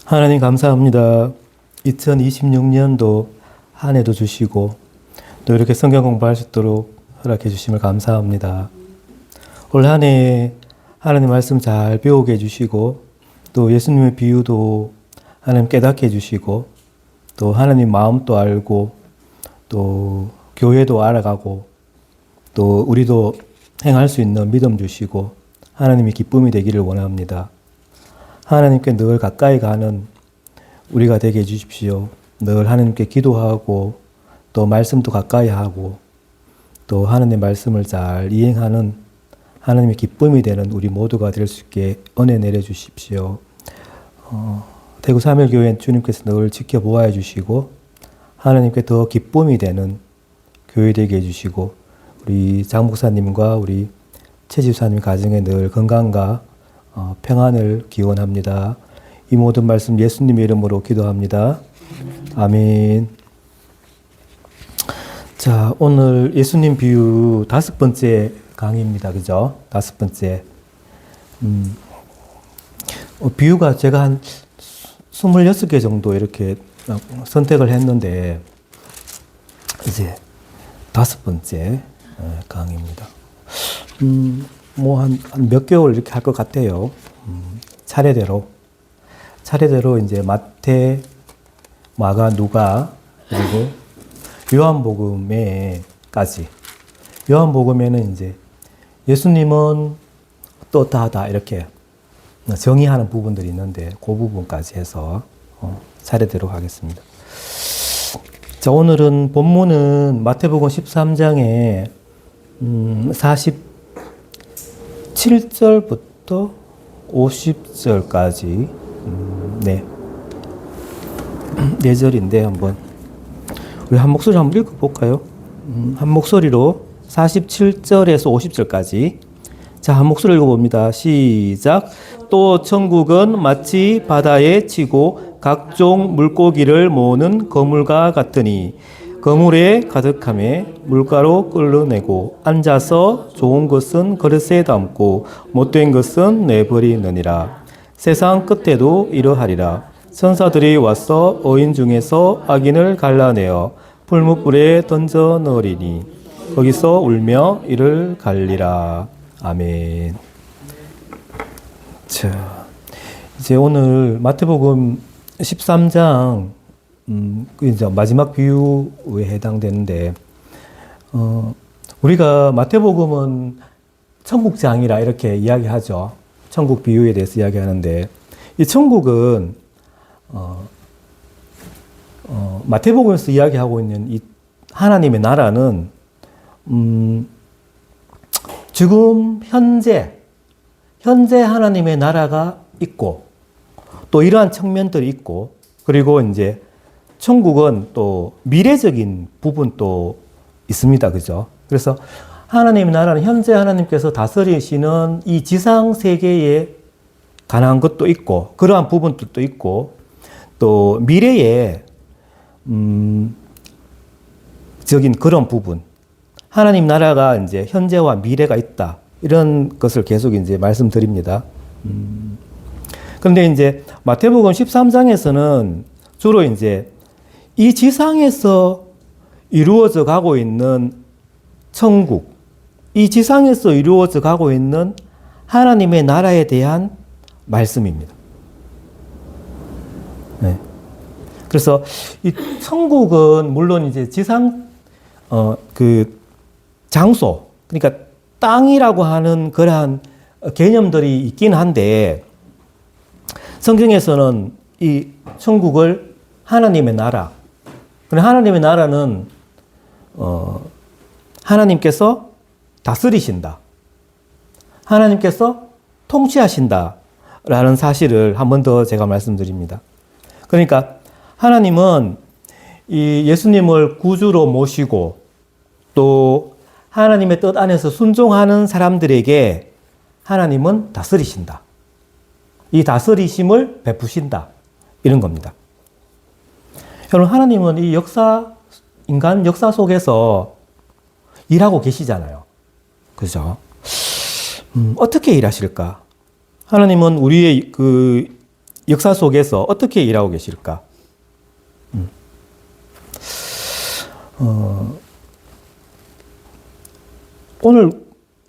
하나님 감사합니다. 2026년도 한 해도 주시고 또 이렇게 성경 공부할 수 있도록 허락해 주심을 감사합니다. 올 한 해 하나님 말씀 잘 배우게 해주시고 또 예수님의 비유도 하나님 깨닫게 해주시고 또 하나님 마음도 알고 또 교회도 알아가고 또 우리도 행할 수 있는 믿음 주시고 하나님의 기쁨이 되기를 원합니다. 하나님께 늘 가까이 가는 우리가 되게 해주십시오. 늘 하나님께 기도하고 또 말씀도 가까이 하고 또 하나님의 말씀을 잘 이행하는 하나님의 기쁨이 되는 우리 모두가 될 수 있게 은혜 내려주십시오. 대구 사밀교회 주님께서 늘 지켜보아 주시고 하나님께 더 기쁨이 되는 교회 되게 해주시고 우리 장 목사님과 우리 최 집사님 가정에 늘 건강과 평안을 기원합니다. 이 모든 말씀 예수님의 이름으로 기도합니다. 아멘. 자, 오늘 예수님 비유 5번째 강의입니다. 그죠? 5번째. 비유가 제가 한 26개 정도 이렇게 선택을 했는데, 이제 5번째 강의입니다. 뭐 한 몇 개월 이렇게 할 것 같아요. 차례대로 이제 마태, 마가, 누가, 그리고 요한복음에까지. 요한복음에는 이제 예수님은 어떠하다 이렇게 정의하는 부분들이 있는데 그 부분까지 해서 차례대로 하겠습니다. 자, 오늘은 본문은 마태복음 13장에 47절부터 50절까지 네 절인데 한번 우리 한 목소리 한번 읽어볼까요? 한 목소리로 47절에서 50절까지. 자, 한 목소리 읽어봅니다. 시작. 또 천국은 마치 바다에 치고 각종 물고기를 모으는 거물과 같으니 거물에 가득함에 물가로 끌어내고 앉아서 좋은 것은 그릇에 담고 못된 것은 내버리느니라. 세상 끝에도 이러하리라. 천사들이 와서 어인 중에서 악인을 갈라내어 풀무불에 던져 넣으리니 거기서 울며 이를 갈리라. 아멘. 자, 이제 오늘 마태복음 13장 이제 마지막 비유에 해당되는데, 우리가 마태복음은 천국장이라 이렇게 이야기하죠. 천국 비유에 대해서 이야기하는데, 이 천국은 마태복음에서 이야기하고 있는 이 하나님의 나라는 지금 현재 하나님의 나라가 있고 또 이러한 측면들이 있고, 그리고 이제 천국은 또 미래적인 부분도 있습니다. 그죠? 그래서 하나님의 나라는 현재 하나님께서 다스리시는 이 지상 세계에 관한 것도 있고, 그러한 부분들도 있고, 또 미래에 적인 그런 부분, 하나님 나라가 이제 현재와 미래가 있다, 이런 것을 계속 이제 말씀드립니다. 그런데 이제 마태복음 13장에서는 주로 이제 이 지상에서 이루어져 가고 있는 천국, 이 지상에서 이루어져 가고 있는 하나님의 나라에 대한 말씀입니다. 네. 그래서 이 천국은 물론 이제 지상 그 장소, 그러니까 땅이라고 하는 그러한 개념들이 있긴 한데, 성경에서는 이 천국을 하나님의 나라, 하나님의 나라는 하나님께서 다스리신다, 하나님께서 통치하신다라는 사실을 한 번 더 제가 말씀드립니다. 그러니까 하나님은 이 예수님을 구주로 모시고 또 하나님의 뜻 안에서 순종하는 사람들에게 하나님은 다스리신다, 이 다스리심을 베푸신다, 이런 겁니다. 여러분, 하나님은 이 인간 역사 속에서 일하고 계시잖아요. 그죠? 어떻게 일하실까? 하나님은 우리의 역사 속에서 어떻게 일하고 계실까? 오늘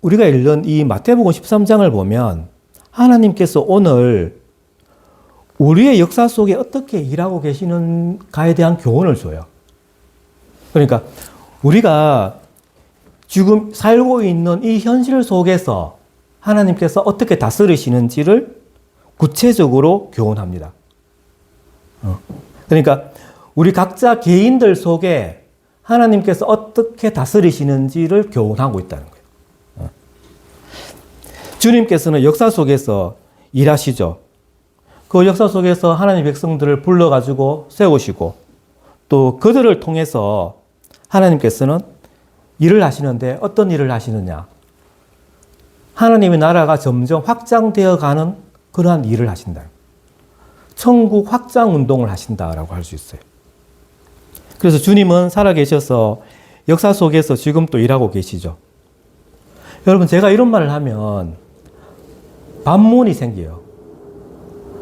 우리가 읽는 이 마태복음 13장을 보면 하나님께서 오늘 우리의 역사 속에 어떻게 일하고 계시는가에 대한 교훈을 줘요. 그러니까 우리가 지금 살고 있는 이 현실 속에서 하나님께서 어떻게 다스리시는지를 구체적으로 교훈합니다. 그러니까 우리 각자 개인들 속에 하나님께서 어떻게 다스리시는지를 교훈하고 있다는 거예요. 주님께서는 역사 속에서 일하시죠. 그 역사 속에서 하나님 백성들을 불러가지고 세우시고 또 그들을 통해서 하나님께서는 일을 하시는데 어떤 일을 하시느냐. 하나님의 나라가 점점 확장되어 가는 그러한 일을 하신다. 천국 확장 운동을 하신다라고 할 수 있어요. 그래서 주님은 살아계셔서 역사 속에서 지금 또 일하고 계시죠. 여러분, 제가 이런 말을 하면 반문이 생겨요.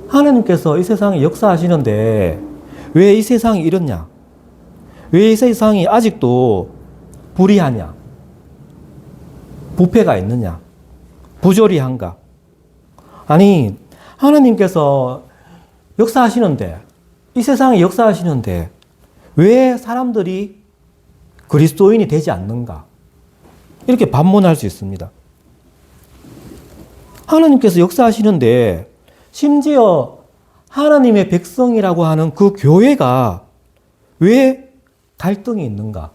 하나님께서 이 세상에 역사하시는데 왜 이 세상이 이렇냐? 왜 이 세상이 아직도 불의하냐? 부패가 있느냐? 부조리한가? 아니, 하나님께서 역사하시는데, 이 세상에 역사하시는데 왜 사람들이 그리스도인이 되지 않는가? 이렇게 반문할 수 있습니다. 하나님께서 역사하시는데 심지어 하나님의 백성이라고 하는 그 교회가 왜 갈등이 있는가?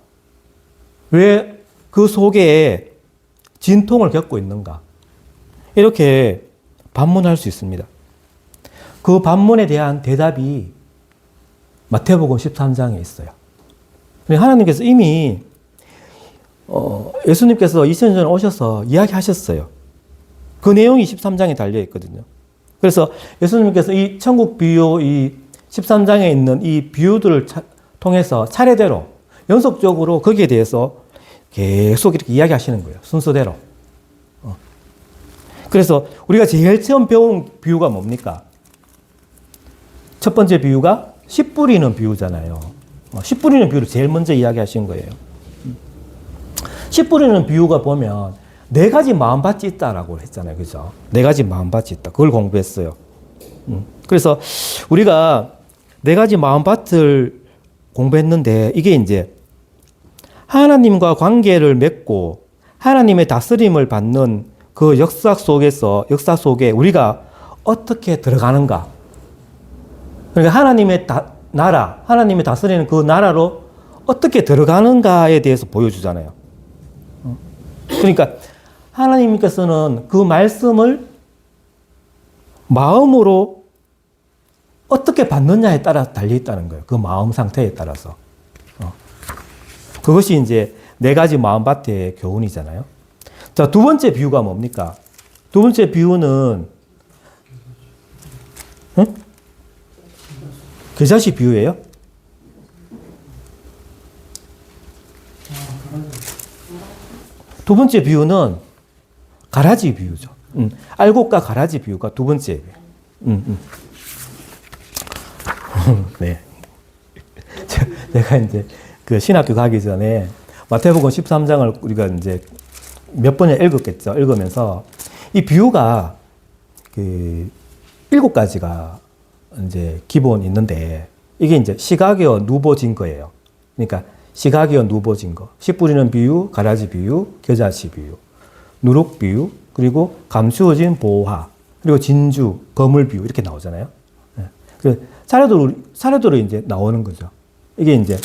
왜 그 속에 진통을 겪고 있는가? 이렇게 반문할 수 있습니다. 그 반문에 대한 대답이 마태복음 13장에 있어요. 하나님께서 이미 예수님께서 2000년 전에 오셔서 이야기하셨어요. 그 내용이 13장에 달려 있거든요. 그래서 예수님께서 이 천국 비유, 이 13장에 있는 이 비유들을 통해서 차례대로 연속적으로 거기에 대해서 계속 이렇게 이야기하시는 거예요. 순서대로. 그래서 우리가 제일 처음 배운 비유가 뭡니까? 첫 번째 비유가 씨 뿌리는 비유잖아요. 씨 뿌리는 비유를 제일 먼저 이야기하신 거예요. 씨 뿌리는 비유가 보면 네 가지 마음밭이 있다라고 했잖아요. 그죠? 네 가지 마음밭이 있다. 그걸 공부했어요. 그래서 우리가 네 가지 마음밭을 공부했는데 이게 이제 하나님과 관계를 맺고 하나님의 다스림을 받는 그 역사 속에 우리가 어떻게 들어가는가. 그러니까 하나님의 나라, 하나님이 다스리는 그 나라로 어떻게 들어가는가에 대해서 보여주잖아요. 그러니까 하나님께서는 그 말씀을 마음으로 어떻게 받느냐에 따라 달려 있다는 거예요. 그 마음 상태에 따라서. 그것이 이제 네 가지 마음밭의 교훈이잖아요. 자, 두 번째 비유가 뭡니까? 두 번째 비유는 겨자씨 비유예요? 두 번째 비유는 가라지 비유죠. 알곡과 가라지 비유가 두 번째. 네. 내가 이제 그 신학교 가기 전에 마태복음 13장을 우리가 이제 몇 번이나 읽었겠죠. 읽으면서 이 비유가 그 7가지가 이제 기본 있는데 이게 이제 시각이어 누보 증거예요. 그러니까 시각이어 누보 증거. 씨 뿌리는 비유, 가라지 비유, 겨자씨 비유, 누룩 비유, 그리고 감추어진 보화, 그리고 진주, 거물 비유 이렇게 나오잖아요. 그 차례대로 이제 나오는 거죠. 이게 이제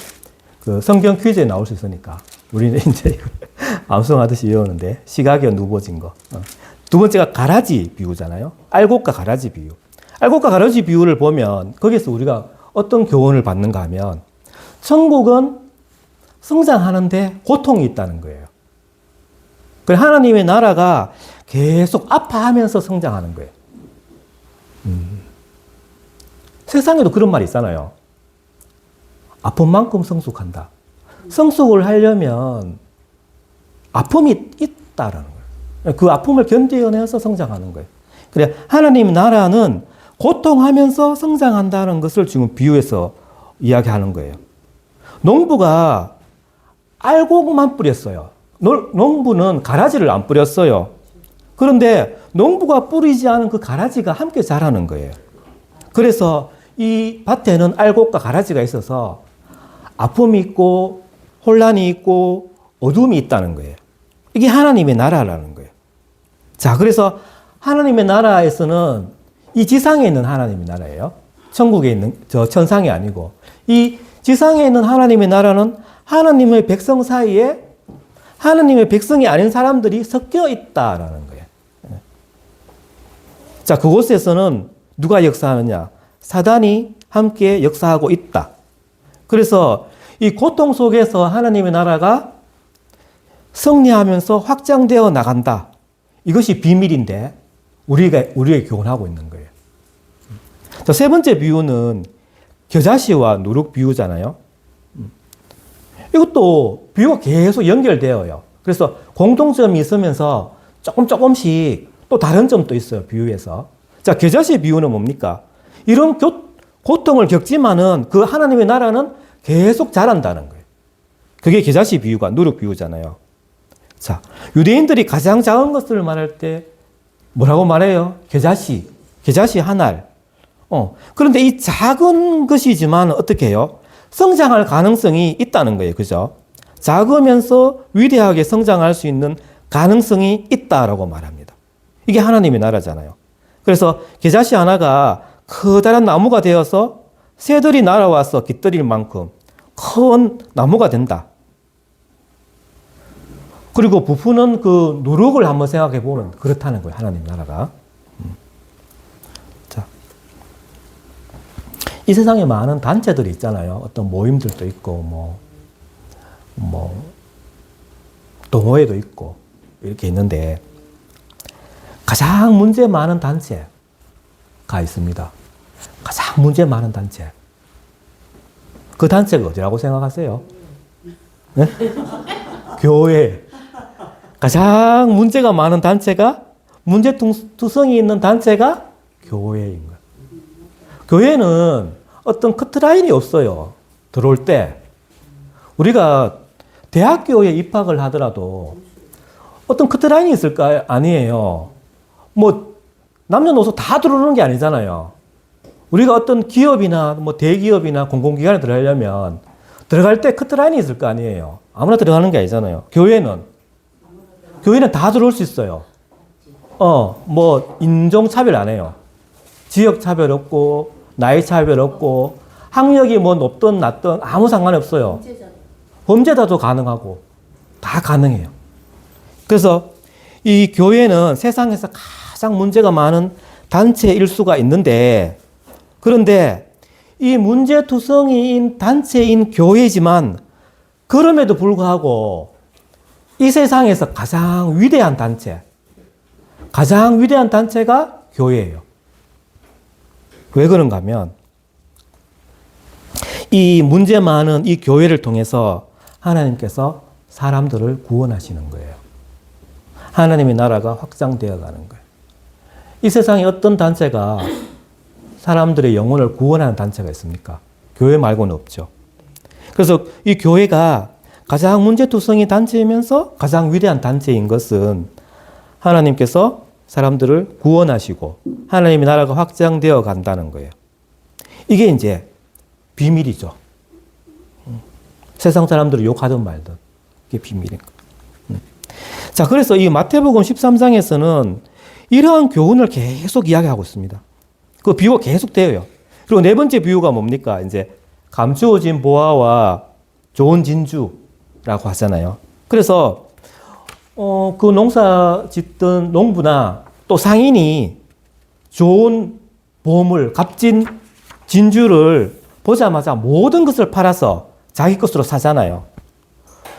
그 성경 퀴즈에 나올 수 있으니까 우리는 이제 암송하듯이 외우는데 시각이어 누보진 거. 두 번째가 가라지 비유잖아요. 알곡과 가라지 비유. 알곡과 가라지 비유를 보면 거기서 우리가 어떤 교훈을 받는가 하면 천국은 성장하는데 고통이 있다는 거예요. 그래서 하나님의 나라가 계속 아파하면서 성장하는 거예요. 세상에도 그런 말이 있잖아요. 아픈 만큼 성숙한다. 성숙을 하려면 아픔이 있다라는 거예요. 그 아픔을 견뎌내서 성장하는 거예요. 그래 하나님 나라는 고통하면서 성장한다는 것을 지금 비유해서 이야기하는 거예요. 농부가 알곡만 뿌렸어요. 농부는 가라지를 안 뿌렸어요. 그런데 농부가 뿌리지 않은 그 가라지가 함께 자라는 거예요. 그래서 이 밭에는 알곡과 가라지가 있어서 아픔이 있고 혼란이 있고 어둠이 있다는 거예요. 이게 하나님의 나라라는 거예요. 자, 그래서 하나님의 나라에서는 이 지상에 있는 하나님의 나라예요. 천국에 있는 천상이 아니고, 이 지상에 있는 하나님의 나라는 하나님의 백성 사이에 하나님의 백성이 아닌 사람들이 섞여 있다라는 거예요. 자, 그곳에서는 누가 역사하느냐? 사단이 함께 역사하고 있다. 그래서 이 고통 속에서 하나님의 나라가 승리하면서 확장되어 나간다. 이것이 비밀인데 우리에게 교훈하고 있는 거예요. 자, 세 번째 비유는 겨자씨와 누룩 비유잖아요. 이것도 비유가 계속 연결되어요. 그래서 공통점이 있으면서 조금씩 또 다른 점도 있어요. 비유에서. 자, 겨자씨 비유는 뭡니까? 이런 고통을 겪지만은 그 하나님의 나라는 계속 자란다는 거예요. 그게 겨자씨 비유가 누룩 비유잖아요. 자, 유대인들이 가장 작은 것을 말할 때 뭐라고 말해요? 겨자씨 한 알. 그런데 이 작은 것이지만 어떻게 해요? 성장할 가능성이 있다는 거예요. 그죠? 작으면서 위대하게 성장할 수 있는 가능성이 있다라고 말합니다. 이게 하나님의 나라잖아요. 그래서 겨자씨 하나가 커다란 나무가 되어서 새들이 날아와서 깃들일 만큼 큰 나무가 된다. 그리고 부푸는 그 누룩을 한번 생각해 보면 그렇다는 거예요. 하나님 나라가. 자, 이 세상에 많은 단체들이 있잖아요. 어떤 모임들도 있고, 동호회도 있고, 이렇게 있는데, 가장 문제 많은 단체가 있습니다. 가장 문제 많은 단체. 그 단체가 어디라고 생각하세요? 네? 교회. 가장 문제가 많은 단체가, 문제투성이 있는 단체가 교회인 거예요. 교회는 어떤 커트라인이 없어요. 들어올 때. 우리가 대학교에 입학을 하더라도 어떤 커트라인이 있을까? 아니에요. 남녀노소 다 들어오는 게 아니잖아요. 우리가 어떤 기업이나 대기업이나 공공기관에 들어가려면 들어갈 때 커트라인이 있을 거 아니에요. 아무나 들어가는 게 아니잖아요. 교회는 다 들어올 수 있어요. 인종차별 안 해요. 지역차별 없고, 나이차별 없고, 학력이 높든 낮든 아무 상관이 없어요. 범죄자도 가능하고, 다 가능해요. 그래서 이 교회는 세상에서 가장 문제가 많은 단체일 수가 있는데, 그런데 이 문제투성이인 단체인 교회지만, 그럼에도 불구하고 이 세상에서 가장 위대한 단체가 교회예요. 왜 그런가 하면 이 문제 많은 이 교회를 통해서 하나님께서 사람들을 구원하시는 거예요. 하나님의 나라가 확장되어 가는 거예요. 이 세상에 어떤 단체가 사람들의 영혼을 구원하는 단체가 있습니까? 교회 말고는 없죠. 그래서 이 교회가 가장 문제투성이 단체이면서 가장 위대한 단체인 것은 하나님께서 사람들을 구원하시고 하나님의 나라가 확장되어 간다는 거예요. 이게 이제 비밀이죠. 세상 사람들을 욕하든 말든 이게 비밀인 거예요. 자, 그래서 이 마태복음 13장에서는 이러한 교훈을 계속 이야기하고 있습니다. 그 비유가 계속 되어요. 그리고 네 번째 비유가 뭡니까? 이제 감추어진 보화와 좋은 진주라고 하잖아요. 그래서 그 농사 짓던 농부나 또 상인이 좋은 보물, 값진 진주를 보자마자 모든 것을 팔아서 자기 것으로 사잖아요.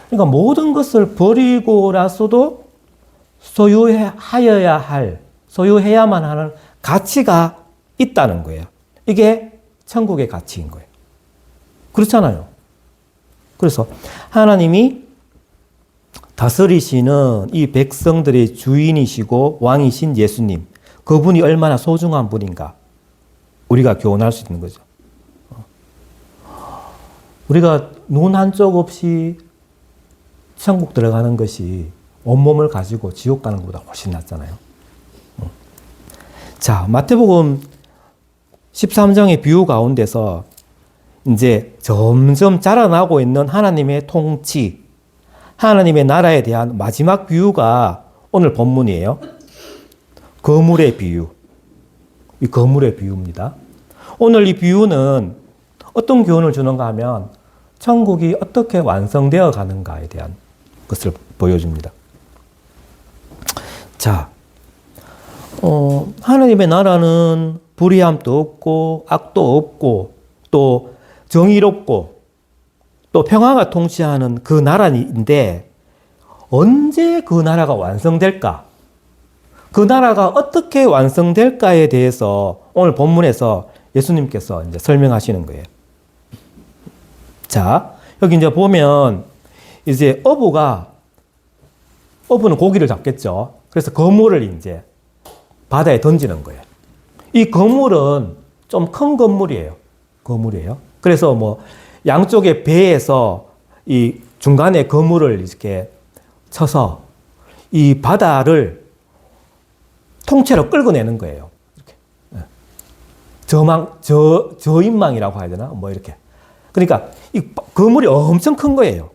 그러니까 모든 것을 버리고라서도 소유해야만 하는 가치가 있다는 거예요. 이게 천국의 가치인 거예요. 그렇잖아요. 그래서 하나님이 다스리시는 이 백성들의 주인이시고 왕이신 예수님, 그분이 얼마나 소중한 분인가. 우리가 교훈할 수 있는 거죠. 우리가 눈 한쪽 없이 천국 들어가는 것이 온몸을 가지고 지옥 가는 것보다 훨씬 낫잖아요. 자, 마태복음 13장의 비유 가운데서 이제 점점 자라나고 있는 하나님의 통치, 하나님의 나라에 대한 마지막 비유가 오늘 본문이에요. 거물의 비유. 이 거물의 비유입니다. 오늘 이 비유는 어떤 교훈을 주는가 하면 천국이 어떻게 완성되어 가는가에 대한 것을 보여줍니다. 자, 하나님의 나라는 불의함도 없고 악도 없고 또 정의롭고 또 평화가 통치하는 그 나라인데 언제 그 나라가 완성될까? 그 나라가 어떻게 완성될까에 대해서 오늘 본문에서 예수님께서 이제 설명하시는 거예요. 자, 여기 이제 보면 이제 어부는 고기를 잡겠죠. 그래서 그물을 이제 바다에 던지는 거예요. 이 그물은 좀 큰 그물이에요. 그래서 뭐 양쪽의 배에서 이 중간에 그물을 이렇게 쳐서 이 바다를 통째로 끌고 내는 거예요. 이렇게. 저인망이라고 해야 되나? 뭐 이렇게. 그러니까 이 그물이 엄청 큰 거예요.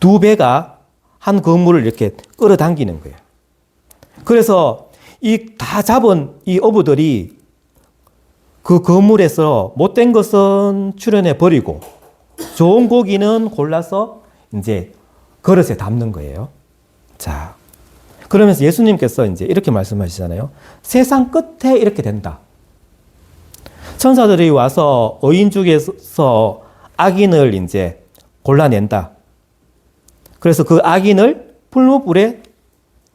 두 배가 한 그물을 이렇게 끌어당기는 거예요. 그래서 이 다 잡은 이 어부들이 그 그물에서 못된 것은 출연해 버리고 좋은 고기는 골라서 이제 그릇에 담는 거예요. 자, 그러면서 예수님께서 이제 이렇게 말씀하시잖아요. 세상 끝에 이렇게 된다. 천사들이 와서 의인 중에서 악인을 이제 골라낸다. 그래서 그 악인을 풀무불에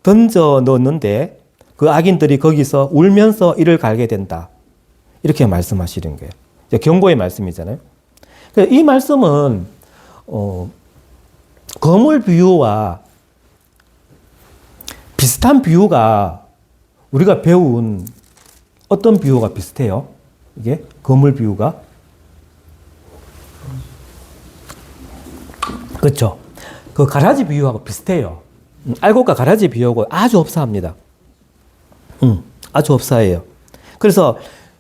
던져 넣었는데 그 악인들이 거기서 울면서 이를 갈게 된다. 이렇게 말씀하시는 거예요. 경고의 말씀이잖아요. 이 말씀은 거물 비유와 비슷한 비유가 우리가 배운 어떤 비유가 비슷해요? 이게 거물 비유가? 그렇죠. 그 가라지 비유하고 비슷해요. 알곡과 가라지 비유하고 아주 흡사합니다. 아주 흡사해요. 그래서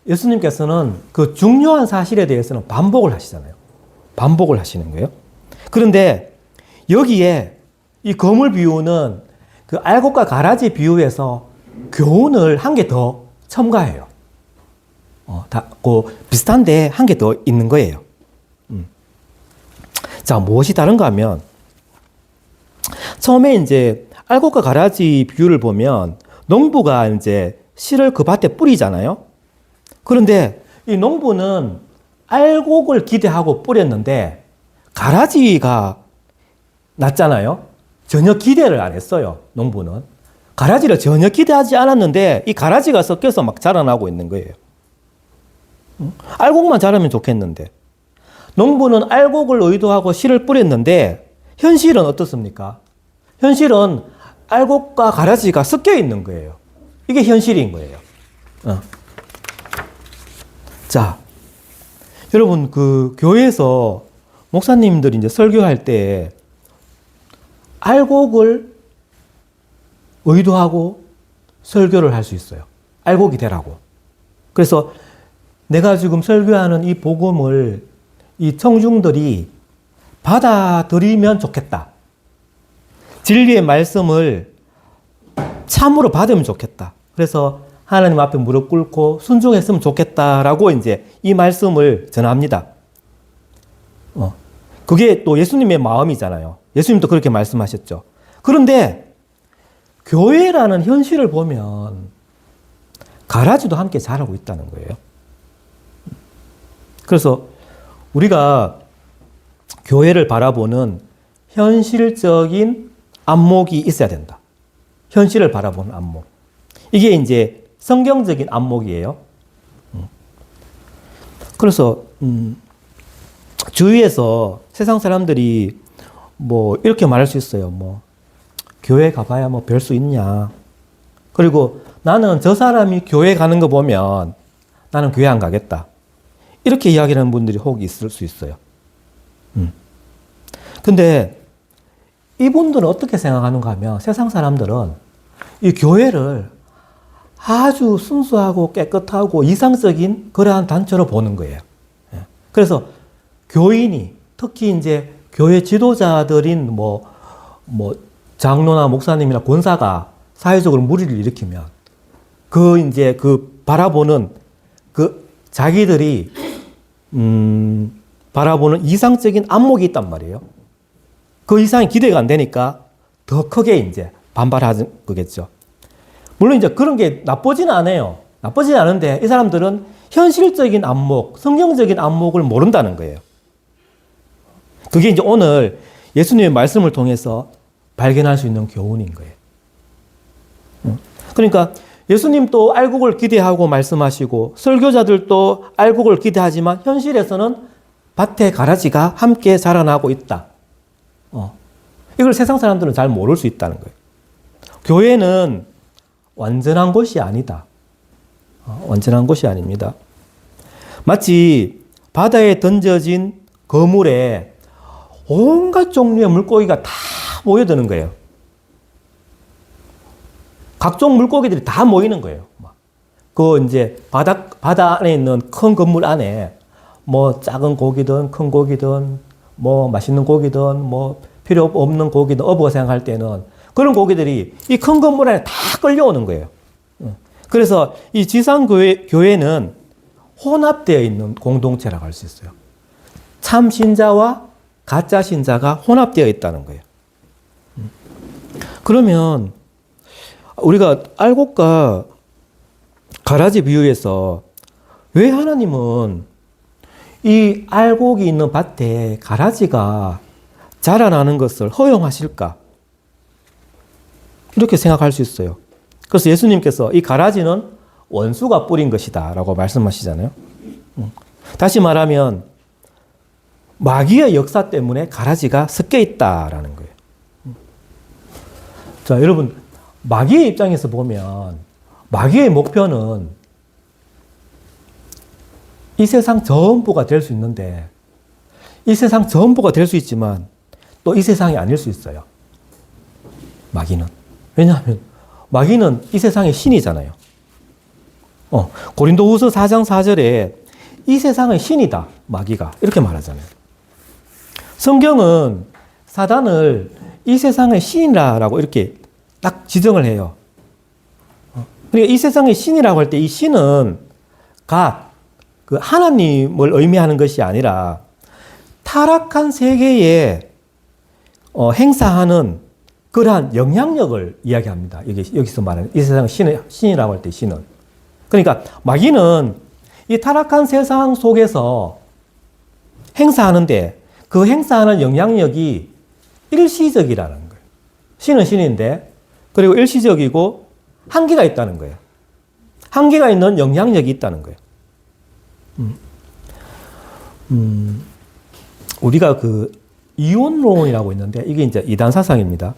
예수님께서는 그 중요한 사실에 대해서는 반복을 하시잖아요. 반복을 하시는 거예요. 그런데 여기에 이 거물 비유는 그 알곡과 가라지 비유에서 교훈을 한 개 더 첨가해요. 비슷한데 한 개 더 있는 거예요. 자, 무엇이 다른가 하면 처음에 이제 알곡과 가라지 비유를 보면 농부가 이제 씨를 그 밭에 뿌리잖아요. 그런데 이 농부는 알곡을 기대하고 뿌렸는데 가라지가 났잖아요. 전혀 기대를 안 했어요. 농부는. 가라지를 전혀 기대하지 않았는데 이 가라지가 섞여서 막 자라나고 있는 거예요. 알곡만 자라면 좋겠는데. 농부는 알곡을 의도하고 씨를 뿌렸는데 현실은 어떻습니까? 현실은 알곡과 가라지가 섞여 있는 거예요. 이게 현실인 거예요. 자, 여러분 그 교회에서 목사님들이 이제 설교할 때 알곡을 의도하고 설교를 할 수 있어요. 알곡이 되라고. 그래서 내가 지금 설교하는 이 복음을 이 청중들이 받아들이면 좋겠다. 진리의 말씀을 참으로 받으면 좋겠다. 그래서 하나님 앞에 무릎 꿇고 순종했으면 좋겠다라고 이제 이 말씀을 전합니다. 그게 또 예수님의 마음이잖아요. 예수님도 그렇게 말씀하셨죠. 그런데 교회라는 현실을 보면 가라지도 함께 자라고 있다는 거예요. 그래서 우리가 교회를 바라보는 현실적인 안목이 있어야 된다. 현실을 바라보는 안목. 이게 이제 성경적인 안목이에요. 그래서 주위에서 세상 사람들이 뭐 이렇게 말할 수 있어요. 뭐 교회 가봐야 뭐 별 수 있냐. 그리고 나는 저 사람이 교회 가는 거 보면 나는 교회 안 가겠다. 이렇게 이야기하는 분들이 혹 있을 수 있어요. 근데 이분들은 어떻게 생각하는가 하면 세상 사람들은 이 교회를 아주 순수하고 깨끗하고 이상적인 그러한 단체로 보는 거예요. 그래서 교인이 특히 이제 교회 지도자들인 뭐 장로나 목사님이나 권사가 사회적으로 무리를 일으키면 이제 바라보는 자기들이 바라보는 이상적인 안목이 있단 말이에요. 그 이상이 기대가 안 되니까 더 크게 이제 반발하는 거겠죠. 물론 이제 그런 게 나쁘지는 않아요. 나쁘지는 않은데 이 사람들은 현실적인 안목, 성경적인 안목을 모른다는 거예요. 그게 이제 오늘 예수님의 말씀을 통해서 발견할 수 있는 교훈인 거예요. 그러니까 예수님도 알곡을 기대하고 말씀하시고 설교자들도 알곡을 기대하지만 현실에서는 밭에 가라지가 함께 자라나고 있다. 이걸 세상 사람들은 잘 모를 수 있다는 거예요. 교회는 완전한 곳이 아니다. 완전한 곳이 아닙니다. 마치 바다에 던져진 그물에 온갖 종류의 물고기가 다 모여드는 거예요. 각종 물고기들이 다 모이는 거예요. 이제 바다 안에 있는 큰 건물 안에 뭐 작은 고기든 큰 고기든 뭐 맛있는 고기든 뭐 필요 없는 고기든 어부가 생각할 때는 그런 고기들이 이 큰 건물 안에 다 끌려오는 거예요. 그래서 이 지상교회는 혼합되어 있는 공동체라고 할 수 있어요. 참 신자와 가짜 신자가 혼합되어 있다는 거예요. 그러면 우리가 알곡과 가라지 비유에서 왜 하나님은 이 알곡이 있는 밭에 가라지가 자라나는 것을 허용하실까? 이렇게 생각할 수 있어요. 그래서 예수님께서 이 가라지는 원수가 뿌린 것이다 라고 말씀하시잖아요. 다시 말하면 마귀의 역사 때문에 가라지가 섞여 있다라는 거예요. 자, 여러분, 마귀의 입장에서 보면 마귀의 목표는 이 세상 전부가 될 수 있는데 이 세상 전부가 될 수 있지만 또 이 세상이 아닐 수 있어요. 마귀는. 왜냐하면 마귀는 이 세상의 신이잖아요. 고린도후서 4장 4절에 이 세상의 신이다, 마귀가. 이렇게 말하잖아요. 성경은 사단을 이 세상의 신이라고 이렇게 딱 지정을 해요. 그러니까 이 세상의 신이라고 할 때 이 신은 하나님을 의미하는 것이 아니라 타락한 세계에 행사하는 그러한 영향력을 이야기합니다. 여기서 말하는 이 세상의 신이라고 할 때 신은. 그러니까 마귀는 이 타락한 세상 속에서 행사하는데 그 행사하는 영향력이 일시적이라는 거예요. 신은 신인데 그리고 일시적이고 한계가 있다는 거예요. 한계가 있는 영향력이 있다는 거예요. 우리가 이원론이라고 있는데 이게 이제 이단 사상입니다.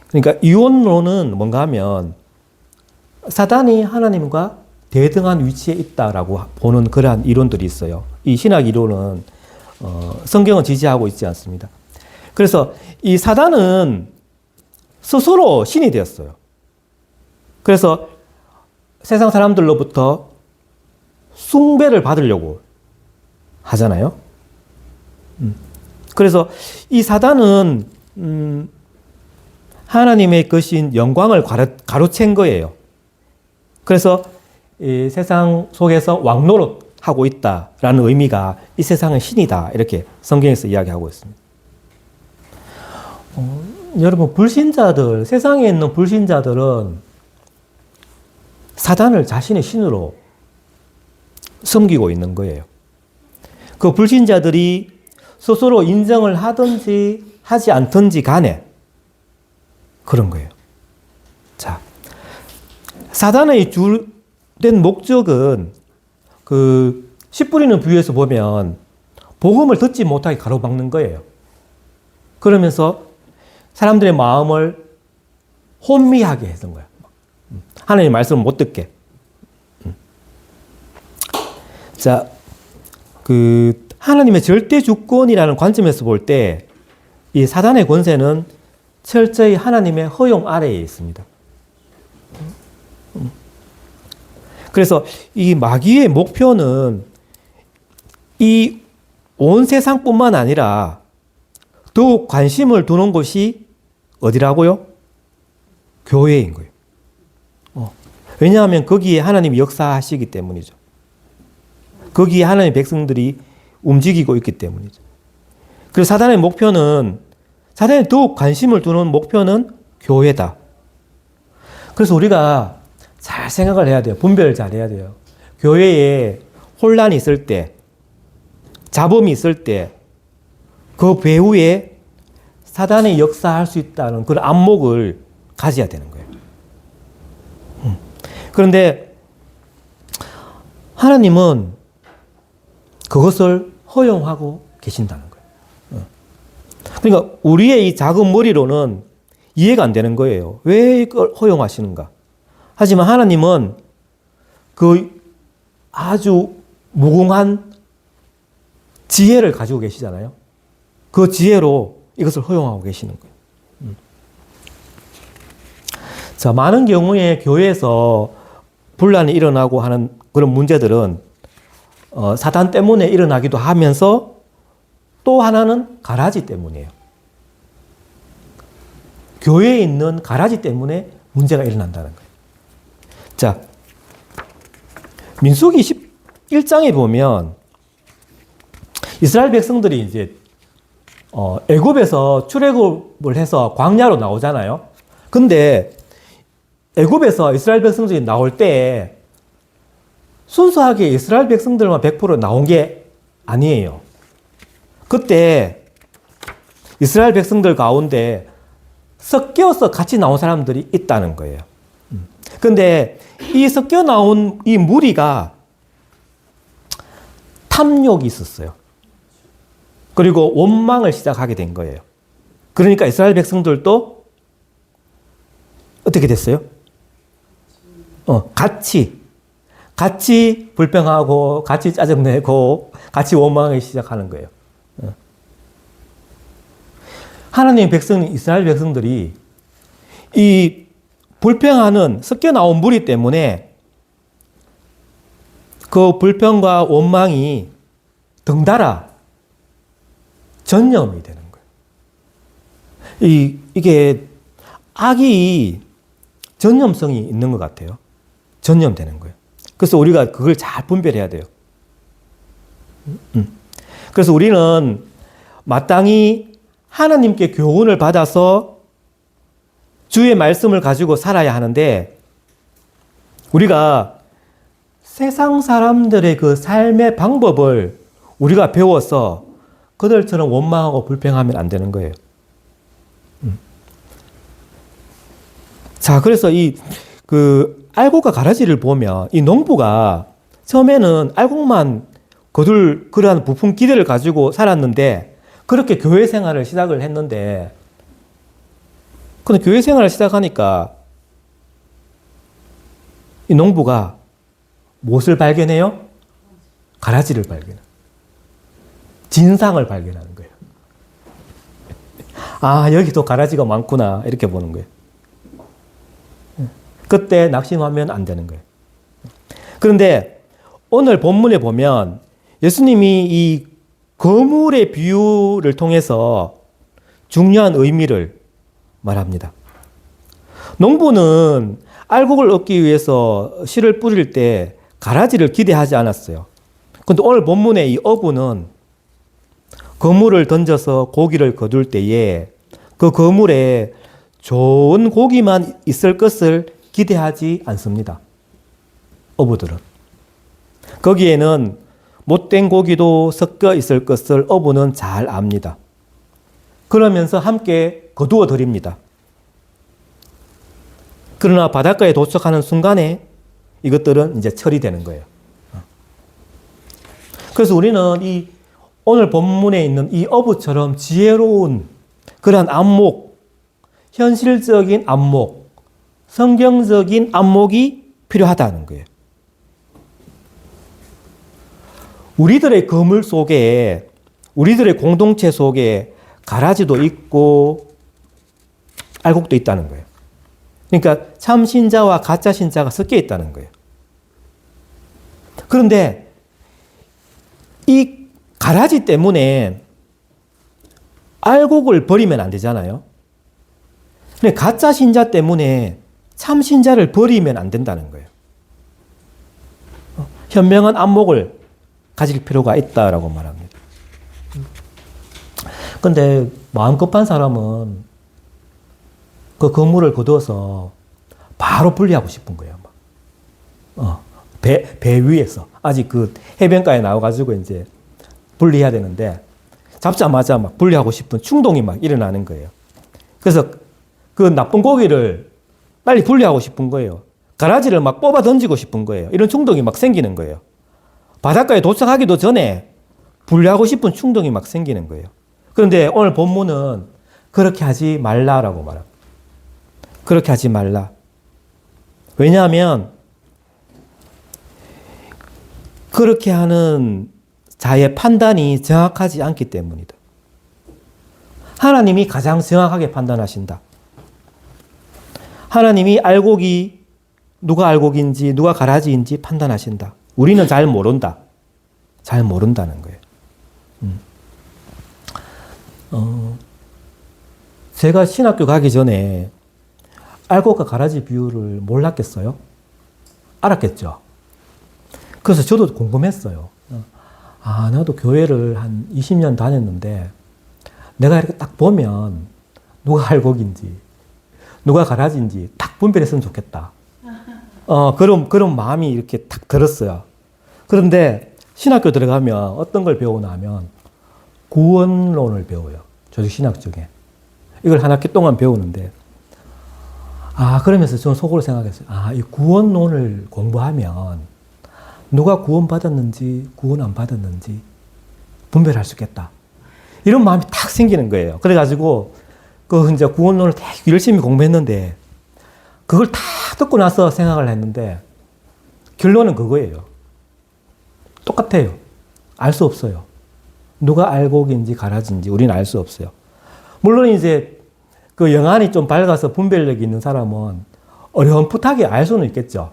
그러니까 이원론은 뭔가 하면 사단이 하나님과 대등한 위치에 있다라고 보는 그러한 이론들이 있어요. 이 신학 이론은 성경은 지지하고 있지 않습니다. 그래서 이 사단은 스스로 신이 되었어요. 그래서 세상 사람들로부터 숭배를 받으려고 하잖아요. 그래서 이 사단은 하나님의 것인 영광을 가로챈 거예요. 그래서 이 세상 속에서 왕노릇하고 있다라는 의미가 이 세상은 신이다 이렇게 성경에서 이야기하고 있습니다. 여러분 불신자들, 세상에 있는 불신자들은 사단을 자신의 신으로 섬기고 있는 거예요. 그 불신자들이 스스로 인정을 하든지 하지 않든지 간에 그런 거예요. 자, 사단의 주된 목적은 씨 뿌리는 비유에서 보면 복음을 듣지 못하게 가로막는 거예요. 그러면서 사람들의 마음을 혼미하게 했던 거예요. 하나님의 말씀을 못 듣게. 자, 하나님의 절대 주권이라는 관점에서 볼 때 이 사단의 권세는 철저히 하나님의 허용 아래에 있습니다. 그래서 이 마귀의 목표는 이 온 세상뿐만 아니라 더욱 관심을 두는 곳이 어디라고요? 교회인 거예요. 왜냐하면 거기에 하나님이 역사하시기 때문이죠. 거기에 하나님의 백성들이 움직이고 있기 때문이죠. 그래서 사단이 더욱 관심을 두는 목표는 교회다. 그래서 우리가 잘 생각을 해야 돼요. 분별을 잘 해야 돼요. 교회에 혼란이 있을 때, 잡음이 있을 때, 그 배후에 사단이 역사할 수 있다는 그런 안목을 가져야 되는 거예요. 그런데 하나님은 그것을 허용하고 계신다는 거예요. 그러니까 우리의 이 작은 머리로는 이해가 안 되는 거예요. 왜 이걸 허용하시는가? 하지만 하나님은 그 아주 무궁한 지혜를 가지고 계시잖아요. 그 지혜로 이것을 허용하고 계시는 거예요. 자, 많은 경우에 교회에서 분란이 일어나고 하는 그런 문제들은 사단 때문에 일어나기도 하면서 또 하나는 가라지 때문이에요. 교회에 있는 가라지 때문에 문제가 일어난다는 거예요. 자, 민수기 11장에 보면 이스라엘 백성들이 이제 애굽에서 출애굽을 해서 광야로 나오잖아요. 근데 애굽에서 이스라엘 백성들이 나올 때 순수하게 이스라엘 백성들만 100% 나온 게 아니에요. 그때 이스라엘 백성들 가운데 섞여서 같이 나온 사람들이 있다는 거예요. 근데 이 섞여 나온 이 무리가 탐욕이 있었어요. 그리고 원망을 시작하게 된 거예요. 그러니까 이스라엘 백성들도 어떻게 됐어요? 같이 불평하고, 같이 짜증내고, 같이 원망하기 시작하는 거예요. 하나님의 백성, 이스라엘 백성들이 이 불평하는 섞여 나온 무리 때문에 그 불평과 원망이 덩달아 전염이 되는 거예요. 이게 악이 전염성이 있는 것 같아요. 전염되는 거예요. 그래서 우리가 그걸 잘 분별해야 돼요. 그래서 우리는 마땅히 하나님께 교훈을 받아서 주의 말씀을 가지고 살아야 하는데, 우리가 세상 사람들의 그 삶의 방법을 우리가 배워서 그들처럼 원망하고 불평하면 안 되는 거예요. 자, 그래서 알곡과 가라지를 보면 이 농부가 처음에는 알곡만 거둘 그러한 부푼 기대를 가지고 살았는데, 그렇게 교회 생활을 시작을 했는데, 근데 교회 생활을 시작하니까 이 농부가 무엇을 발견해요? 가라지를 발견해요. 진상을 발견하는 거예요. 아, 여기도 가라지가 많구나, 이렇게 보는 거예요. 그때 낙심하면 안 되는 거예요. 그런데 오늘 본문에 보면 예수님이 이 거물의 비유를 통해서 중요한 의미를 말합니다. 농부는 알곡을 얻기 위해서 씨를 뿌릴 때 가라지를 기대하지 않았어요. 그런데 오늘 본문의 이 어부는 거물을 던져서 고기를 거둘 때에 그 거물에 좋은 고기만 있을 것을 기대하지 않습니다. 어부들은. 거기에는 못된 고기도 섞여 있을 것을 어부는 잘 압니다. 그러면서 함께 거두어 드립니다. 그러나 바닷가에 도착하는 순간에 이것들은 이제 처리되는 거예요. 그래서 우리는 이 오늘 본문에 있는 이 어부처럼 지혜로운 그러한 안목, 현실적인 안목, 성경적인 안목이 필요하다는 거예요. 우리들의 건물 속에, 우리들의 공동체 속에 가라지도 있고 알곡도 있다는 거예요. 그러니까 참 신자와 가짜 신자가 섞여 있다는 거예요. 그런데 이 가라지 때문에 알곡을 버리면 안 되잖아요. 근데 가짜 신자 때문에 참 신자를 버리면 안 된다는 거예요. 현명한 안목을 가질 필요가 있다라고 말합니다. 근데 마음 급한 사람은 그 건물을 거둬서 바로 분리하고 싶은 거예요. 배 위에서. 아직 그 해변가에 나와가지고 이제 분리해야 되는데 잡자마자 막 분리하고 싶은 충동이 막 일어나는 거예요. 그래서 그 나쁜 고기를 빨리 분리하고 싶은 거예요. 가라지를 막 뽑아 던지고 싶은 거예요. 이런 충동이 막 생기는 거예요. 바닷가에 도착하기도 전에 분리하고 싶은 충동이 막 생기는 거예요. 그런데 오늘 본문은 그렇게 하지 말라라고 말합니다. 그렇게 하지 말라. 왜냐하면 그렇게 하는 자의 판단이 정확하지 않기 때문이다. 하나님이 가장 정확하게 판단하신다. 하나님이 알곡이 누가 알곡인지 누가 가라지인지 판단하신다. 우리는 잘 모른다. 잘 모른다는 거예요. 제가 신학교 가기 전에 알곡과 가라지 비율을 몰랐겠어요? 알았겠죠? 그래서 저도 궁금했어요. 나도 교회를 한 20년 다녔는데 내가 이렇게 딱 보면 누가 알곡인지 누가 가라지인지 딱 분별했으면 좋겠다. 그런 마음이 이렇게 딱 들었어요. 그런데 신학교 들어가면 어떤 걸 배우나 하면 구원론을 배워요. 조직신학 중에. 이걸 한 학기 동안 배우는데 그러면서 저는 속으로 생각했어요. 이 구원론을 공부하면 누가 구원받았는지 구원 안 받았는지 분별할 수 있겠다. 이런 마음이 딱 생기는 거예요. 그래가지고 이제 구원론을 되게 열심히 공부했는데 그걸 다 듣고 나서 생각을 했는데 결론은 그거예요. 똑같아요. 알 수 없어요. 누가 알곡인지 가라지인지 우리는 알 수 없어요. 물론 이제 그 영안이 좀 밝아서 분별력이 있는 사람은 어렴풋하게 알 수는 있겠죠.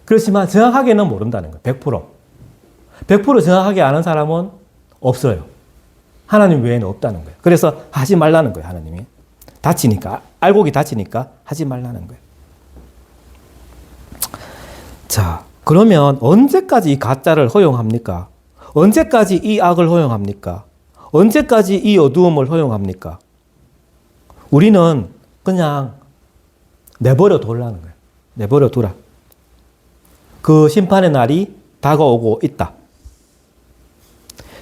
그렇지만 정확하게는 모른다는 거예요. 100%. 100% 정확하게 아는 사람은 없어요. 하나님 외에는 없다는 거예요. 그래서 하지 말라는 거예요. 하나님이. 다치니까. 알곡이 다치니까 하지 말라는 거예요. 자, 그러면 언제까지 이 가짜를 허용합니까? 언제까지 이 악을 허용합니까? 언제까지 이 어두움을 허용합니까? 우리는 그냥 내버려 두라는 거예요. 내버려 두라. 그 심판의 날이 다가오고 있다.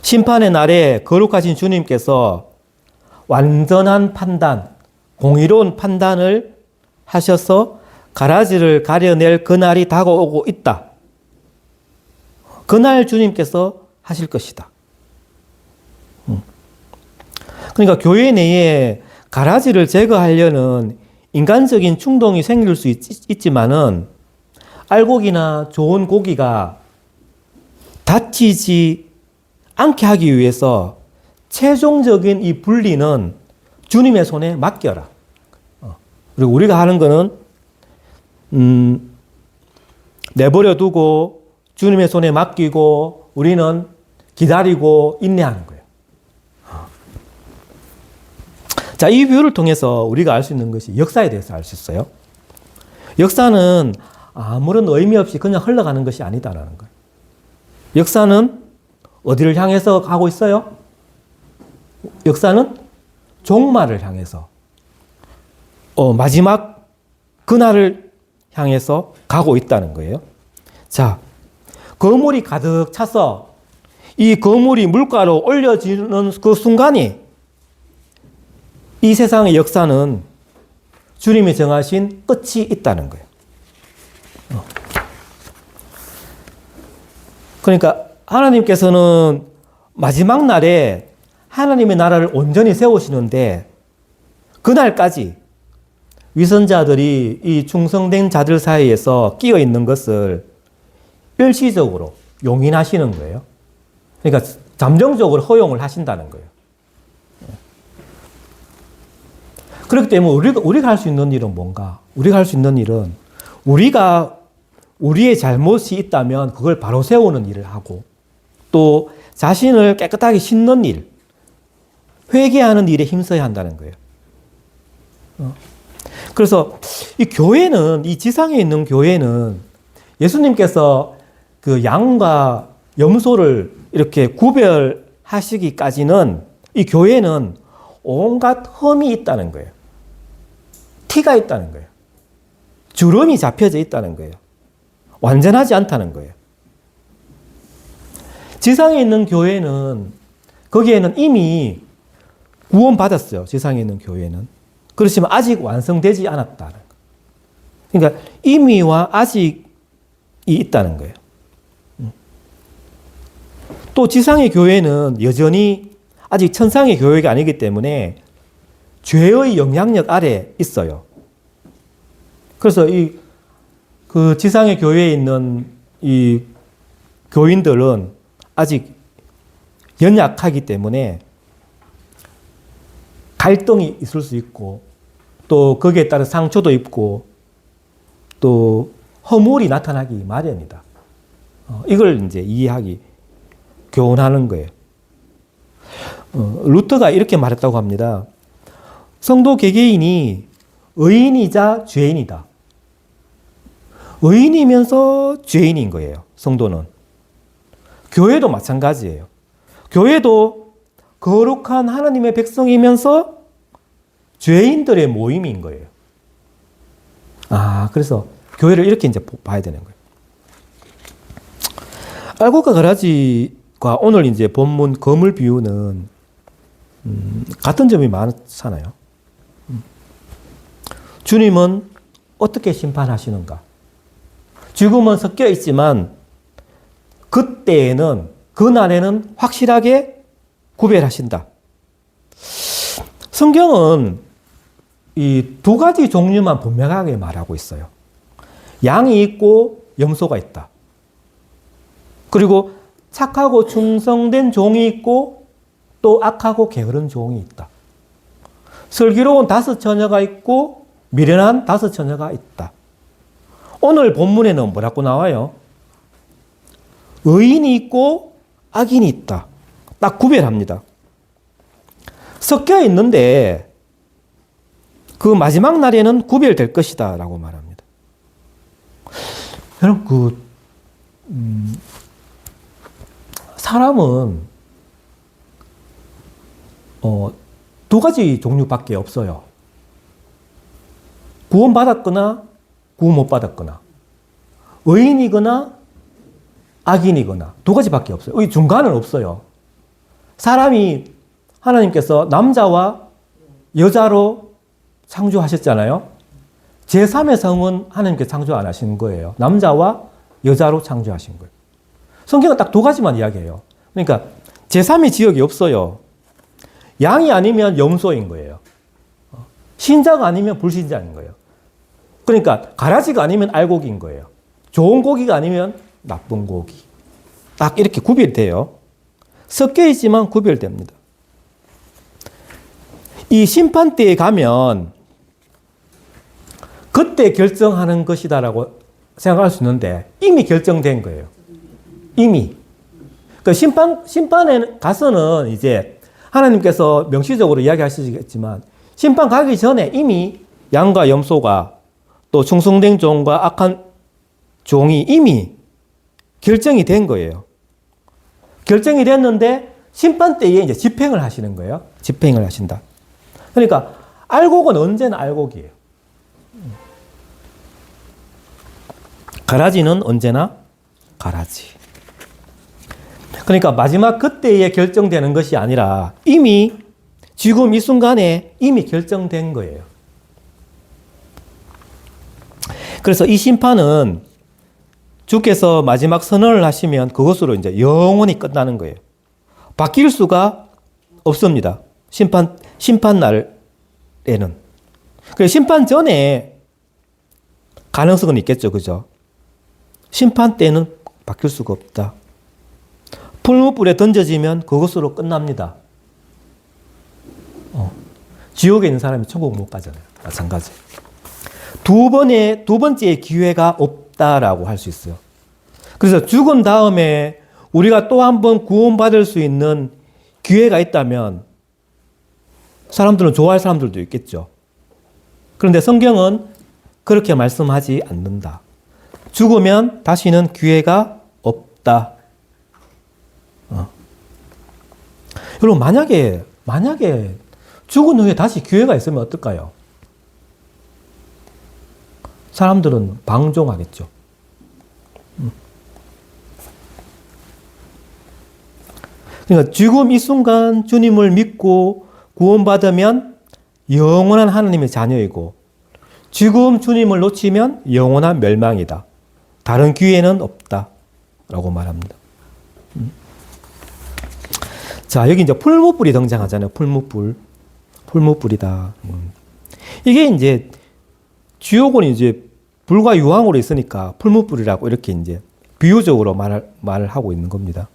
심판의 날에 거룩하신 주님께서 완전한 판단, 공의로운 판단을 하셔서 가라지를 가려낼 그날이 다가오고 있다. 그날 주님께서 하실 것이다. 그러니까 교회 내에 가라지를 제거하려는 인간적인 충동이 생길 수 있지만은 알곡이나 좋은 고기가 다치지 않게 하기 위해서 최종적인 이 분리는 주님의 손에 맡겨라. 그리고 우리가 하는 거는 내버려 두고 주님의 손에 맡기고 우리는 기다리고 인내하는 거예요. 자, 이 비유를 통해서 우리가 알 수 있는 것이 역사에 대해서 알 수 있어요. 역사는 아무런 의미 없이 그냥 흘러가는 것이 아니다라는 거예요. 역사는 어디를 향해서 가고 있어요? 역사는 종말을 향해서 마지막 그날을 향해서 가고 있다는 거예요. 자, 거물이 가득 차서 이 거물이 물가로 올려지는 그 순간이 이 세상의 역사는 주님이 정하신 끝이 있다는 거예요. 그러니까 하나님께서는 마지막 날에 하나님의 나라를 온전히 세우시는데 그날까지 위선자들이 이 충성된 자들 사이에서 끼어 있는 것을 일시적으로 용인하시는 거예요. 그러니까 잠정적으로 허용을 하신다는 거예요. 그렇기 때문에 우리가 할 수 있는 일은 뭔가? 우리가 할 수 있는 일은 우리가 우리의 잘못이 있다면 그걸 바로 세우는 일을 하고 또 자신을 깨끗하게 씻는 일, 회개하는 일에 힘써야 한다는 거예요. 그래서 이 교회는, 이 지상에 있는 교회는 예수님께서 그 양과 염소를 이렇게 구별하시기까지는 이 교회는 온갖 흠이 있다는 거예요. 티가 있다는 거예요. 주름이 잡혀져 있다는 거예요. 완전하지 않다는 거예요. 지상에 있는 교회는 거기에는 이미 구원받았어요. 지상에 있는 교회는. 그렇지만 아직 완성되지 않았다는 거예요. 그러니까 이미와 아직이 있다는 거예요. 또 지상의 교회는 여전히 아직 천상의 교회가 아니기 때문에 죄의 영향력 아래 있어요. 그래서 그 지상의 교회에 있는 이 교인들은 아직 연약하기 때문에 갈등이 있을 수 있고 또 거기에 따른 상처도 있고 또 허물이 나타나기 마련이다. 이걸 이제 이해하기, 교훈하는 거예요. 루터가 이렇게 말했다고 합니다. 성도 개개인이 의인이자 죄인이다. 의인이면서 죄인인 거예요. 성도는. 교회도 마찬가지예요. 교회도 거룩한 하나님의 백성이면서 죄인들의 모임인 거예요. 그래서 교회를 이렇게 이제 봐야 되는 거예요. 알곡과 가라지가 오늘 이제 본문 검을 비유는 같은 점이 많잖아요. 주님은 어떻게 심판하시는가? 지금은 섞여 있지만 그때에는, 그날에는 확실하게 구별하신다. 성경은 이 두 가지 종류만 분명하게 말하고 있어요. 양이 있고 염소가 있다. 그리고 착하고 충성된 종이 있고 또 악하고 게으른 종이 있다. 슬기로운 5 처녀가 있고 미련한 5 처녀가 있다. 오늘 본문에는 뭐라고 나와요? 의인이 있고 악인이 있다. 딱 구별합니다. 섞여 있는데 그 마지막 날에는 구별될 것이다 라고 말합니다. 여러분, 사람은 2 가지 종류밖에 없어요. 구원받았거나 구원 못 받았거나, 의인이거나 악인이거나 2 가지밖에 없어요. 이 중간은 없어요. 사람이 하나님께서 남자와 여자로 창조하셨잖아요. 제3의 성은 하나님께서 창조 안 하신 거예요. 남자와 여자로 창조하신 거예요. 성경은 딱 2 가지만 이야기해요. 그러니까 제3의 지역이 없어요. 양이 아니면 염소인 거예요. 신자가 아니면 불신자인 거예요. 그러니까 가라지가 아니면 알곡인 거예요. 좋은 고기가 아니면 나쁜 고기. 딱 이렇게 구별돼요. 섞여 있지만 구별됩니다. 이 심판대에 가면 그때 결정하는 것이다라고 생각할 수 있는데 이미 결정된 거예요. 이미. 그 심판에 가서는 이제 하나님께서 명시적으로 이야기하시겠지만 심판 가기 전에 이미 양과 염소가 또 충성된 종과 악한 종이 이미 결정이 된 거예요. 결정이 됐는데 심판 때에 이제 집행을 하시는 거예요. 집행을 하신다. 그러니까 알곡은 언제나 알곡이에요. 가라지는 언제나 가라지. 그러니까 마지막 그때에 결정되는 것이 아니라 이미 지금 이 순간에 이미 결정된 거예요. 그래서 이 심판은 주께서 마지막 선언을 하시면 그것으로 이제 영원히 끝나는 거예요. 바뀔 수가 없습니다. 심판 날에는. 그래서 심판 전에 가능성은 있겠죠. 그죠? 심판 때는 바뀔 수가 없다. 풀무불에 던져지면 그것으로 끝납니다. 지옥에 있는 사람이 천국 못 가잖아요. 마찬가지. 두 번째 기회가 없다라고 할 수 있어요. 그래서 죽은 다음에 우리가 또 한 번 구원받을 수 있는 기회가 있다면 사람들은 좋아할 사람들도 있겠죠. 그런데 성경은 그렇게 말씀하지 않는다. 죽으면 다시는 기회가 없다. 여러분, 만약에 죽은 후에 다시 기회가 있으면 어떨까요? 사람들은 방종하겠죠. 그러니까 지금 이 순간 주님을 믿고 구원받으면 영원한 하나님의 자녀이고, 지금 주님을 놓치면 영원한 멸망이다. 다른 기회는 없다. 라고 말합니다. 자, 여기 이제 풀무불이 등장하잖아요. 풀무불이다. 이게 이제 지옥은 이제 불과 유황으로 있으니까 풀무불이라고 이렇게 이제 비유적으로 말을 하고 있는 겁니다.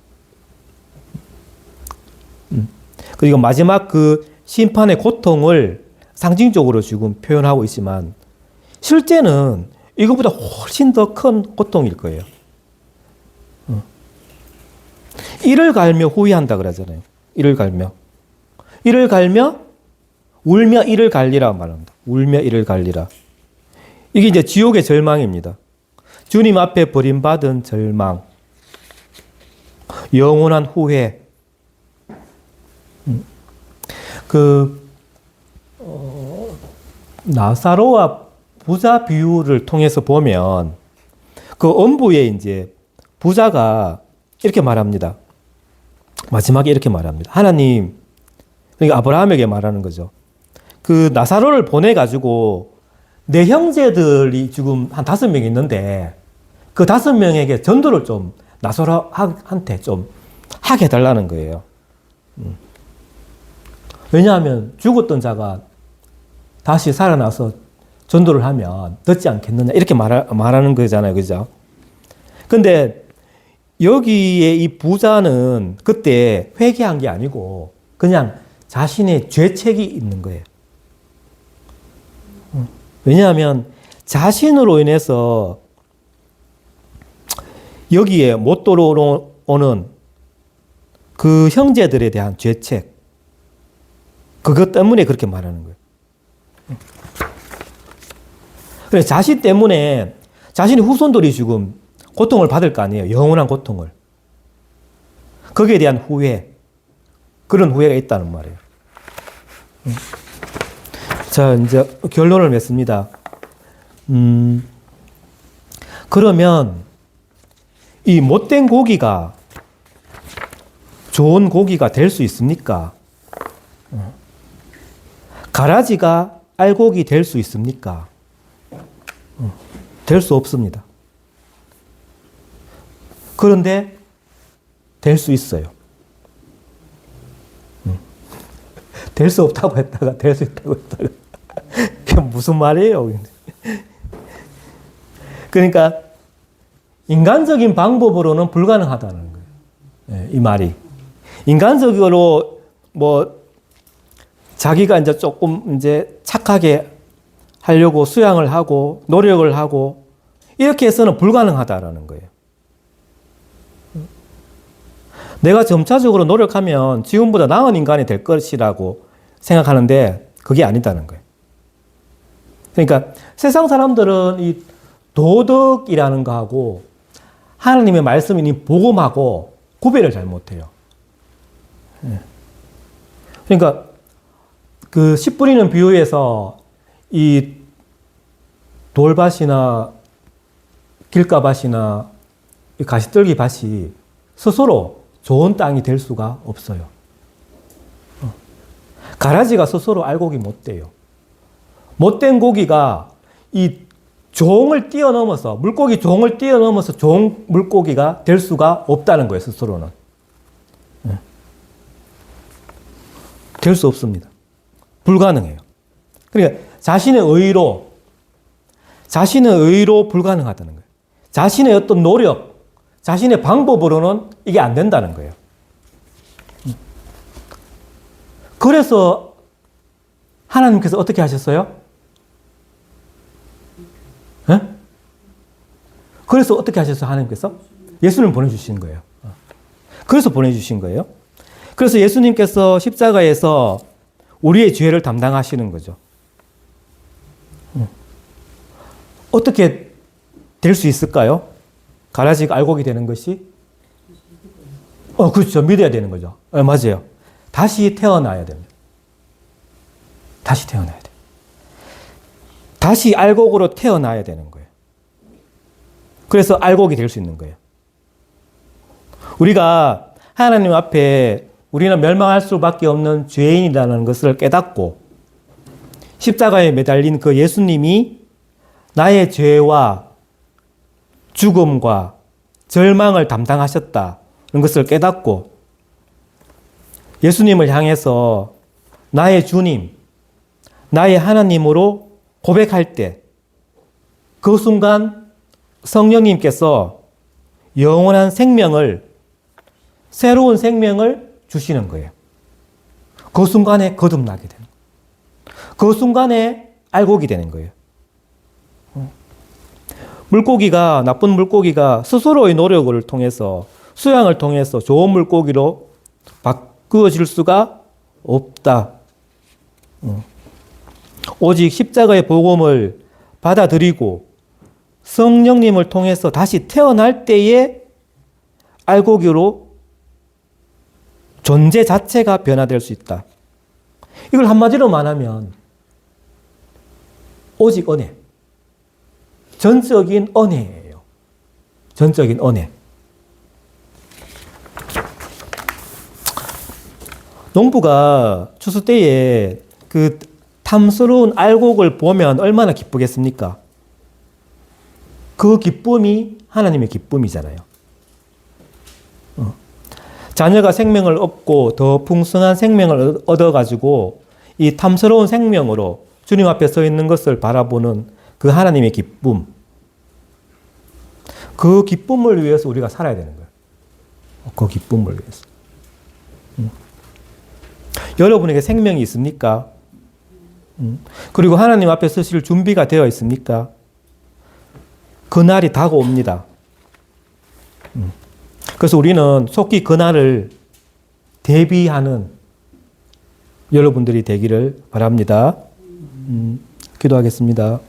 그리고 마지막 그 심판의 고통을 상징적으로 지금 표현하고 있지만 실제는 이것보다 훨씬 더 큰 고통일 거예요. 이를 갈며 후회한다 그러잖아요. 이를 갈며 울며 이를 갈리라 말합니다. 울며 이를 갈리라. 이게 이제 지옥의 절망입니다. 주님 앞에 버림받은 절망, 영원한 후회. 나사로와 부자 비유를 통해서 보면 그 엄부에 이제 부자가 이렇게 말합니다. 마지막에 이렇게 말합니다. 하나님, 그러니까 아브라함에게 말하는 거죠. 그 나사로를 보내가지고 내 형제들이 지금 한 5명 있는데 그 5명에게 전도를 좀 나사로한테 좀 하게 해달라는 거예요. 왜냐하면 죽었던 자가 다시 살아나서 전도를 하면 듣지 않겠느냐 이렇게 말하는 거잖아요. 그죠? 근데 여기에 이 부자는 그때 회개한 게 아니고 그냥 자신의 죄책이 있는 거예요. 왜냐하면 자신으로 인해서 여기에 못 들어오는 그 형제들에 대한 죄책, 그것 때문에 그렇게 말하는 거예요. 그래서 자신 때문에 자신의 후손들이 지금 고통을 받을 거 아니에요. 영원한 고통을. 거기에 대한 후회, 그런 후회가 있다는 말이에요. 자, 이제 결론을 맺습니다. 그러면 이 못된 고기가 좋은 고기가 될 수 있습니까? 가라지가 알곡이 될 수 있습니까? 될 수 없습니다. 그런데 될 수 있어요. 될 수 없다고 했다가 될 수 있다고 했다가 그게 무슨 말이에요? 그러니까 인간적인 방법으로는 불가능하다는 거예요. 이 말이. 인간적으로 뭐 자기가 이제 조금 이제 착하게 하려고 수양을 하고 노력을 하고 이렇게 해서는 불가능하다라는 거예요. 내가 점차적으로 노력하면 지금보다 나은 인간이 될 것이라고 생각하는데 그게 아니다는 거예요. 그러니까 세상 사람들은 이 도덕이라는 거하고 하나님의 말씀인 이 복음하고 구별을 잘 못해요. 그러니까 그 씨 뿌리는 비유에서 이 돌밭이나 길가밭이나 이 가시떨기 밭이 스스로 좋은 땅이 될 수가 없어요. 가라지가 스스로 알곡이 못 돼요. 못된 고기가 이 종을 뛰어넘어서, 물고기 종을 뛰어넘어서 좋은 물고기가 될 수가 없다는 거예요, 스스로는. 될 수 없습니다. 불가능해요. 그러니까 자신의 의로 불가능하다는 거예요. 자신의 어떤 노력, 자신의 방법으로는 이게 안 된다는 거예요. 그래서 하나님께서 어떻게 하셨어요? 네? 그래서 어떻게 하셨어요? 하나님께서? 예수님을 보내주신 거예요. 그래서 보내주신 거예요. 그래서 예수님께서 십자가에서 우리의 죄를 담당하시는 거죠. 어떻게 될 수 있을까요? 가라지가 알곡이 되는 것이? 그렇죠. 믿어야 되는 거죠. 맞아요. 다시 태어나야 됩니다. 다시 태어나야 돼요. 다시 알곡으로 태어나야 되는 거예요. 그래서 알곡이 될 수 있는 거예요. 우리가 하나님 앞에 우리는 멸망할 수밖에 없는 죄인이라는 것을 깨닫고 십자가에 매달린 그 예수님이 나의 죄와 죽음과 절망을 담당하셨다는 것을 깨닫고 예수님을 향해서 나의 주님, 나의 하나님으로 고백할 때 그 순간 성령님께서 영원한 생명을, 새로운 생명을 주시는 거예요. 그 순간에 거듭나게 되는 거예요. 그 순간에 알곡이 되는 거예요. 물고기가, 나쁜 물고기가 스스로의 노력을 통해서, 수양을 통해서 좋은 물고기로 바꾸어질 수가 없다. 오직 십자가의 복음을 받아들이고 성령님을 통해서 다시 태어날 때에 알곡이로 존재 자체가 변화될 수 있다. 이걸 한마디로 말하면 오직 은혜. 전적인 은혜예요. 전적인 은혜. 농부가 추수 때에 그 탐스러운 알곡을 보면 얼마나 기쁘겠습니까? 그 기쁨이 하나님의 기쁨이잖아요. 자녀가 생명을 얻고 더 풍성한 생명을 얻어가지고 이 탐스러운 생명으로 주님 앞에 서 있는 것을 바라보는 그 하나님의 기쁨. 그 기쁨을 위해서 우리가 살아야 되는 거예요. 그 기쁨을 위해서. 여러분에게 생명이 있습니까? 그리고 하나님 앞에 서실 준비가 되어 있습니까? 그날이 다가옵니다. 그래서 우리는 속히 그날을 대비하는 여러분들이 되기를 바랍니다. 기도하겠습니다.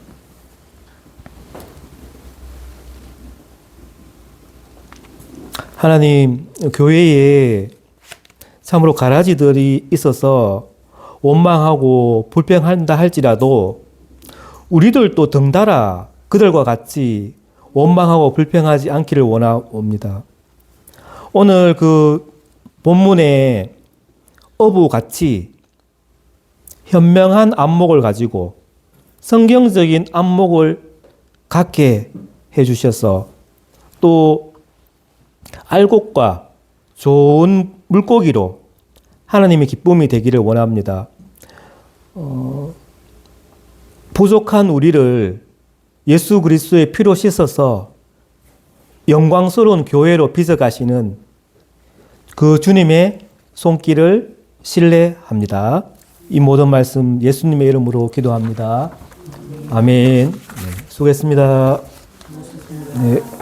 하나님, 교회에 참으로 가라지들이 있어서 원망하고 불평한다 할지라도 우리들도 덩달아 그들과 같이 원망하고 불평하지 않기를 원합니다. 오늘 그 본문에 어부같이 현명한 안목을 가지고 성경적인 안목을 갖게 해주셔서 또 알곡과 좋은 물고기로 하나님의 기쁨이 되기를 원합니다. 부족한 우리를 예수 그리스도의 피로 씻어서 영광스러운 교회로 빚어가시는 그 주님의 손길을 신뢰합니다. 이 모든 말씀 예수님의 이름으로 기도합니다. 아멘. 네, 수고했습니다. 네.